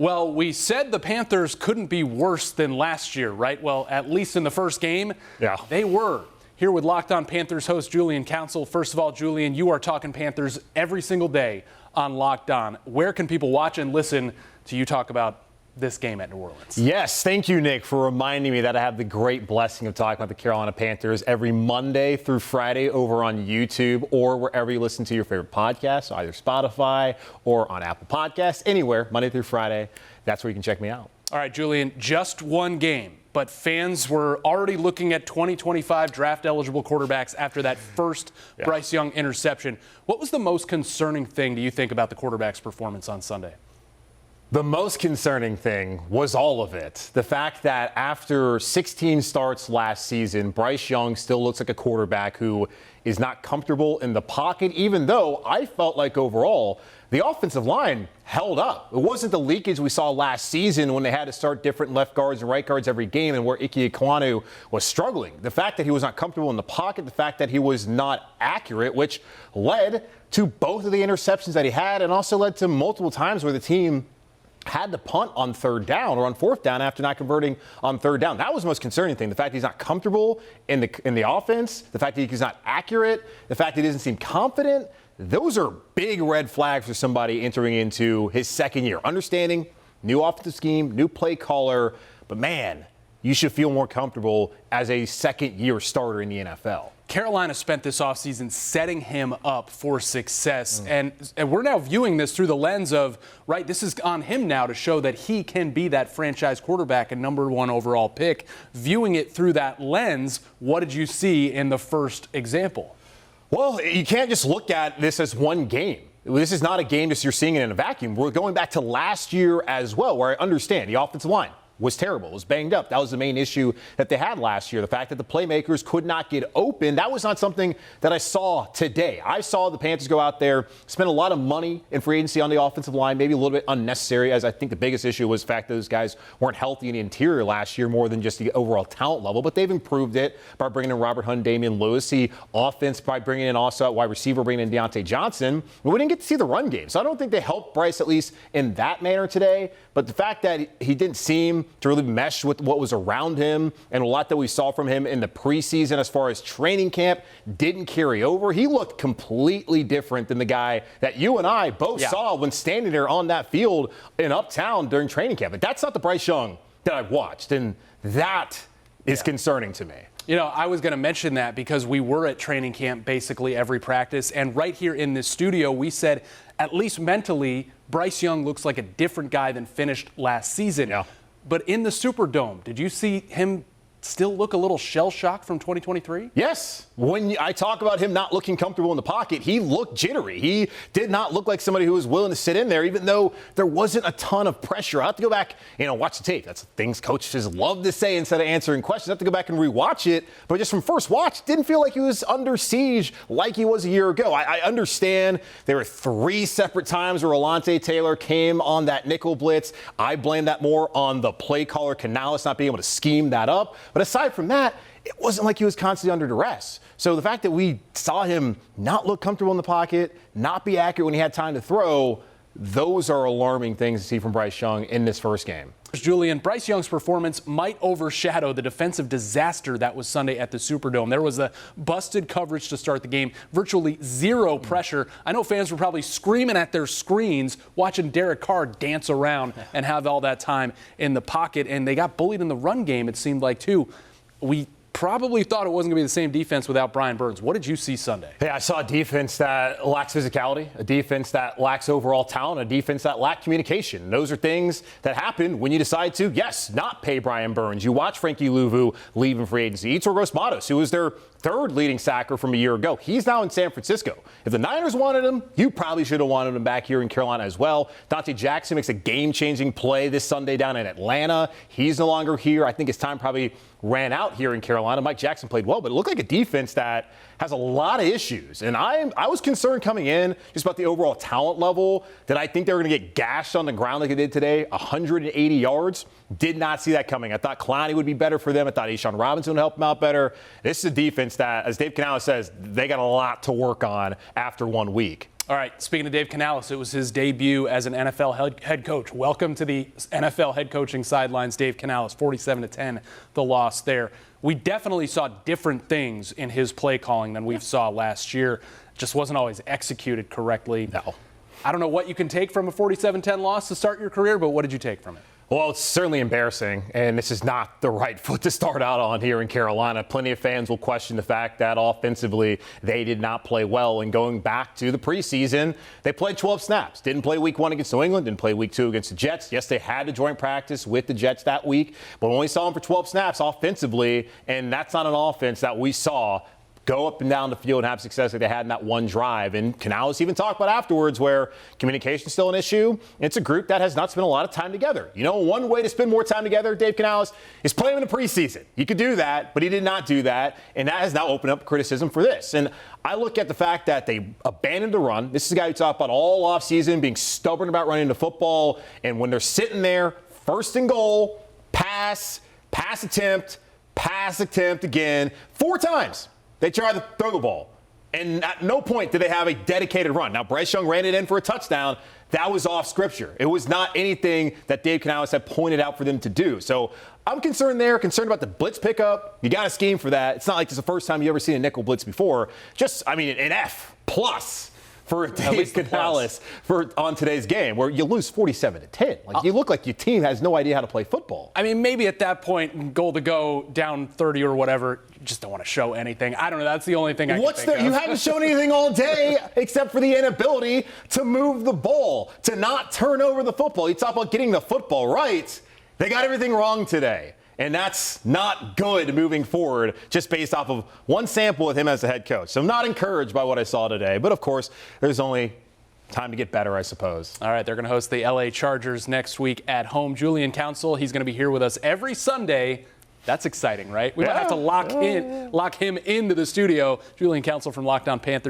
Well, we said the Panthers couldn't be worse than last year, right? Well, at least in the first game, they were. Here with Locked On Panthers host Julian Council. First of all, Julian, you are talking Panthers every single day on Locked On. Where can people watch and listen to you talk about this game at New Orleans? Yes, thank you, Nick, for reminding me that I have the great blessing of talking about the Carolina Panthers every Monday through Friday over on YouTube or wherever you listen to your favorite podcasts, either Spotify or on Apple Podcasts, anywhere, Monday through Friday. That's where you can check me out. All right, Julian, just one game, but fans were already looking at 2025 draft-eligible quarterbacks after that first Bryce Young interception. What was the most concerning thing, do you think, about the quarterback's performance on Sunday? The most concerning thing was all of it. The fact that after 16 starts last season, Bryce Young still looks like a quarterback who is not comfortable in the pocket, even though I felt like overall the offensive line held up. It wasn't the leakage we saw last season when they had to start different left guards and right guards every game and where Ike Ekwonu was struggling. The fact that he was not comfortable in the pocket, the fact that he was not accurate, which led to both of the interceptions that he had and also led to multiple times where the team had to punt on third down or on fourth down after not converting on third down. That was the most concerning thing. The fact that he's not comfortable in the offense, the fact that he's not accurate, the fact that he doesn't seem confident. Those are big red flags for somebody entering into his second year. Understanding new offensive scheme, new play caller, but man, you should feel more comfortable as a second-year starter in the NFL. Carolina spent this offseason setting him up for success, and we're now viewing this through the lens of, right, this is on him now to show that he can be that franchise quarterback and number one overall pick. Viewing it through that lens, what did you see in the first example? Well, you can't just look at this as one game. This is not a game just you're seeing it in a vacuum. We're going back to last year as well, where I understand the offensive line was terrible, was banged up. That was the main issue that they had last year. The fact that the playmakers could not get open, that was not something that I saw today. I saw the Panthers go out there, spend a lot of money in free agency on the offensive line, maybe a little bit unnecessary, as I think the biggest issue was the fact that those guys weren't healthy in the interior last year more than just the overall talent level. But they've improved it by bringing in Robert Hunt, Damian Lewis. The offense by bringing in also at wide receiver, bringing in Deontay Johnson. We didn't get to see the run game. So I don't think they helped Bryce, at least in that manner today. But the fact that he didn't seem to really mesh with what was around him and a lot that we saw from him in the preseason as far as training camp didn't carry over. He looked completely different than the guy that you and I both saw when standing there on that field in Uptown during training camp. But that's not the Bryce Young that I've watched, and that is concerning to me. You know, I was going to mention that because we were at training camp basically every practice, and right here in this studio, we said, at least mentally, Bryce Young looks like a different guy than finished last season. Yeah. But in the Superdome, did you see him still look a little shell-shocked from 2023? Yes. When I talk about him not looking comfortable in the pocket, he looked jittery. He did not look like somebody who was willing to sit in there, even though there wasn't a ton of pressure. I have to go back, watch the tape. That's things coaches love to say instead of answering questions. I have to go back and rewatch it. But just from first watch, didn't feel like he was under siege like he was a year ago. I understand there were 3 separate times where Alontae Taylor came on that nickel blitz. I blame that more on the play caller, Canalis, not being able to scheme that up. But aside from that, it wasn't like he was constantly under duress. So the fact that we saw him not look comfortable in the pocket, not be accurate when he had time to throw, those are alarming things to see from Bryce Young in this first game. Julian, Bryce Young's performance might overshadow the defensive disaster that was Sunday at the Superdome. There was a busted coverage to start the game, virtually zero pressure. I know fans were probably screaming at their screens watching Derek Carr dance around and have all that time in the pocket, and they got bullied in the run game, it seemed like, too. We probably thought it wasn't going to be the same defense without Brian Burns. What did you see Sunday? Hey, I saw a defense that lacks physicality, a defense that lacks overall talent, a defense that lacked communication. Those are things that happen when you decide to, yes, not pay Brian Burns. You watch Frankie Louvu leave in free agency. Yetur Gross-Matos, who was their third leading sacker from a year ago. He's now in San Francisco. If the Niners wanted him, you probably should have wanted him back here in Carolina as well. Dante Jackson makes a game-changing play this Sunday down in Atlanta. He's no longer here. I think his time probably ran out here in Carolina. Mike Jackson played well, but it looked like a defense that has a lot of issues. And I was concerned coming in just about the overall talent level that I think they were going to get gashed on the ground like they did today, 180 yards. Did not see that coming. I thought Clowney would be better for them. I thought A'Shawn Robinson would help them out better. This is a defense that, as Dave Canalis says, they got a lot to work on after 1 week. All right, speaking of Dave Canalis, it was his debut as an NFL head coach. Welcome to the NFL head coaching sidelines, Dave Canalis, 47-10, the loss there. We definitely saw different things in his play calling than we saw last year. Just wasn't always executed correctly. No. I don't know what you can take from a 47-10 loss to start your career, but what did you take from it? Well, it's certainly embarrassing, and this is not the right foot to start out on here in Carolina. Plenty of fans will question the fact that offensively they did not play well. And going back to the preseason, they played 12 snaps. Didn't play week 1 against New England, didn't play week 2 against the Jets. Yes, they had a joint practice with the Jets that week, but only saw them for 12 snaps offensively, and that's not an offense that we saw go up and down the field and have success like they had in that one drive. And Canalis even talked about afterwards where communication is still an issue. It's a group that has not spent a lot of time together. You know, one way to spend more time together, Dave Canalis, is play them in the preseason. You could do that, but he did not do that, and that has now opened up criticism for this. And I look at the fact that they abandoned the run. This is a guy who talked about all offseason being stubborn about running the football, and when they're sitting there, first and goal, pass attempt again, 4 times. They tried to throw the ball, and at no point did they have a dedicated run. Now, Bryce Young ran it in for a touchdown. That was off scripture. It was not anything that Dave Canalis had pointed out for them to do. So I'm concerned about the blitz pickup. You got to scheme for that. It's not like it's the first time you ever seen a nickel blitz before. An F+ for Dave Canalis on today's game, where you lose 47-10. You look like your team has no idea how to play football. I mean, maybe at that point, goal to go, down 30 or whatever, you just don't want to show anything. I don't know. That's the only thing I can think of. You haven't shown anything all day except for the inability to move the ball, to not turn over the football. You talk about getting the football right. They got everything wrong today. And that's not good moving forward, just based off of one sample with him as the head coach. So I'm not encouraged by what I saw today. But, of course, there's only time to get better, I suppose. All right, they're going to host the LA Chargers next week at home. Julian Council, he's going to be here with us every Sunday. That's exciting, right? We might have to lock him into the studio. Julian Council from Locked On Panthers.